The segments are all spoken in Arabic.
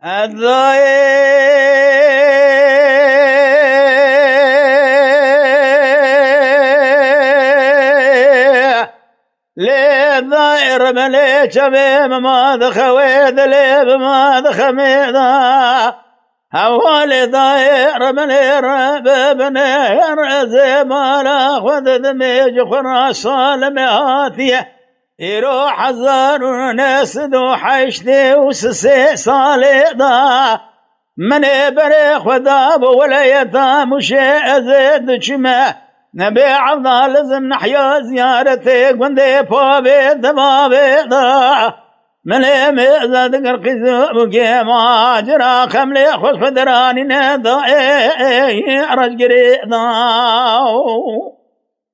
الضيع للضير مليك شبيب ما دخويد ليب ما دخميدا أول ضير ملي رب بنير زمالا خذ دميج خراسان مهاتيه يروح حزار وناس دو حيشتي وسسي صاليدا من بريخ وذاب ولا يتام وشيء زيد شمه نبي عبد لازم نحيا زيارتك وندي بابي دبابيدا من ميزة قرقز بقيما جرا خملي خذ خدراني ندا رج قريدا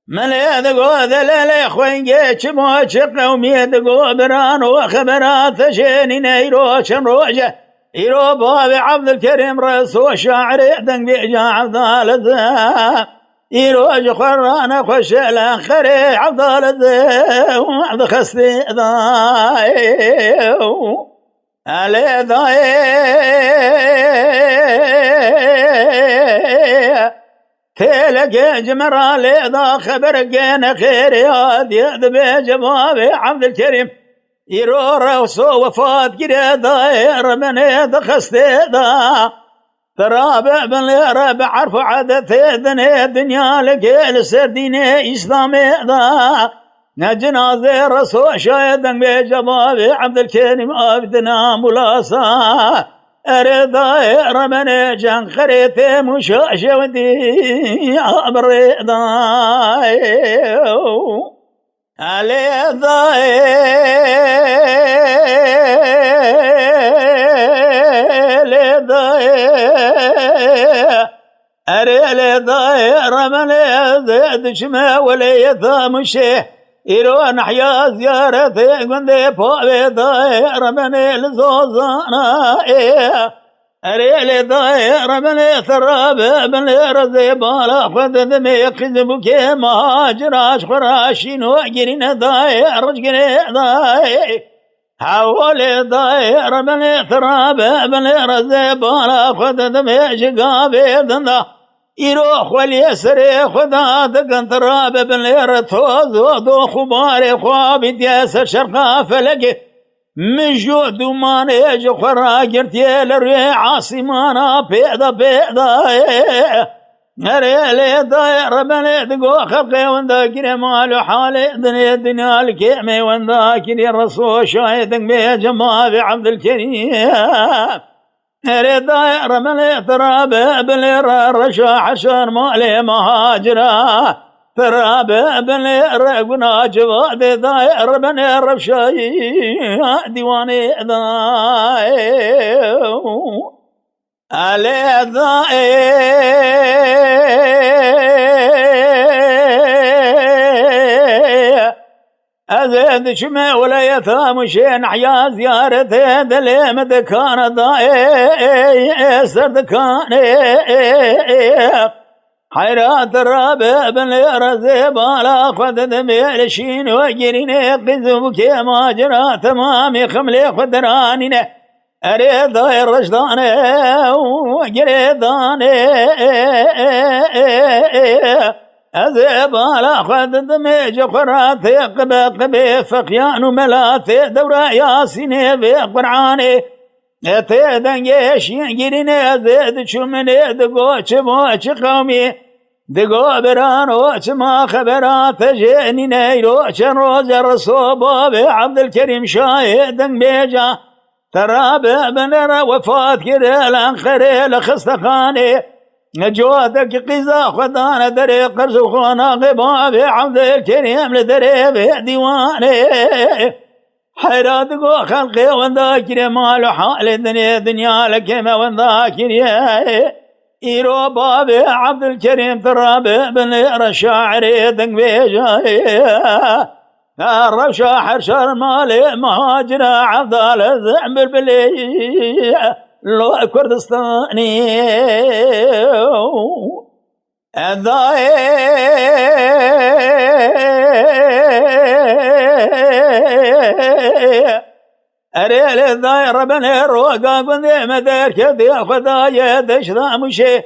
ملي دقو ذلالي خوينجي چمو چق ومي دقو بران وخبرات شيني نيرو شن روجه يرو بابي عبد الكريم رسو شاعري دنق بيجا عبد الزا يروج خرانا خوش الاخري عبد الزا وعبد خستي ضايو علي ضايو تلقى جمرالي ذا خبر قينا خير يا ديد بجوابي عبد الكريم يرو رسو وفات قري ضاير من دخستي ذا ترابع بن رابع عرف عدثي الدنيا لقيل سرديني إسلامي ذا نجنازي رسو شايدا بجوابي عبد الكريم أبدنا ملاسا أرضاي رمني جان خريتي مشاشة ودي أبرضاي علي ضاي أري ضاي رمني زيد شما ولي ثامشي يرون حيا زيارتي قندي بابي ضاير مني لزوزانا أريلي ضاير مني ثراب مني رزي بالا خذ ذمي خزبك مهاجراش خراشين وقرين ضاير رجقري ضاير حولي ضاير مني ثراب مني رزي بالا خذ ذمي شقابي ذندا يروح واليسري خذا دقن تراب بن توز ودو خباري خوابي دياس الشرقا فلقي من جود وما نيج خرا قرتي لري عاصمانا بيضا بيضا ريلي ضاير بني دقو خلقي ونداكري مالو حالي دنيا الكيمي ونداكري الرسول شاهدك بجمال عبد الكريم رضا رملي تراب بلي رشا حشر مالي مهاجرة تراب بلي رقنا جواد ضاير بني رشاي ديواني ضاي علي ضاي أزيد شمي ولا يثام شين حيا زيارتي دلي مدكان ضاي سرد كان حيرات الرابع بن رزي بالا خذ دمي لشين وجريني قذبك ما جرى تمامي خملي خدراني أريد ضاي الرشداني وجريداني أذيب على خذ دميج قراتي قبي فقيان ملاتي دورا ياسيني بقرعاني يتيدن يشين جريني زيد شمني دقو چموچ قومي دقو برانو چما خبرات جيني نيرو چن روز الرسول عبد الكريم شاهدن بيجا ترابع بنر وفات كده الانخري لخستخاني نجواتك قزا خدانا دري قرز وخوانا غبابي عبد الكريم لدري ديواني حيراتك خلقي ونداكري مالو حال دنيا لكيما ونداكري إيرو بابي عبد الكريم ترابي بن رشاعري دنبيجاي الرشا حرشر مالي مهاجر عبد الزعم بالبلي لو كردستاني الضاي أريل الدائرة بني روقا قندي مدير كذي خذايا دشنا مشي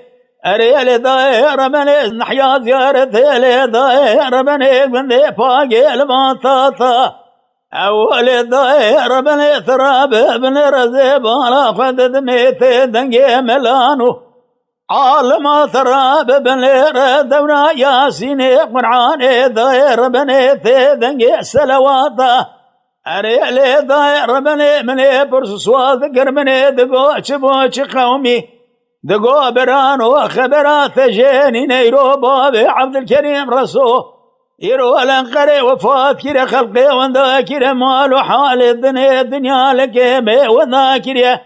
أريل الدائرة بني نحيا زيارة الدائرة بني قندي باقي المطاطا أول الدائرة بني ثراب بني رزيب على خدد ميثي دنقي ملانو عالم ثراب بني ردونا ياسيني قرعاني دائرة بني ثي دنقي سلواتا أريلي دائرة بني مني برسوا ذكر مني دقو شبوش قومي دقو برانو خبرات جيني نيرو بابي عبد الكريم رسول يرو الانقري وفات كري خلقي وذاكر مال حال الدنيا لكيمي وذاكر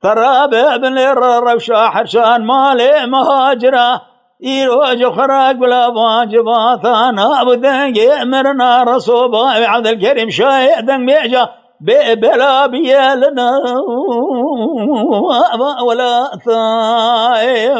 تراب ابن الروشة حرشان مالي مهاجرة يرو جخراق بلا واجبات انا ابو دنقي مرنا رسول بابي عبد الكريم شاهد ميجا بلا بيالنا ولا ثاي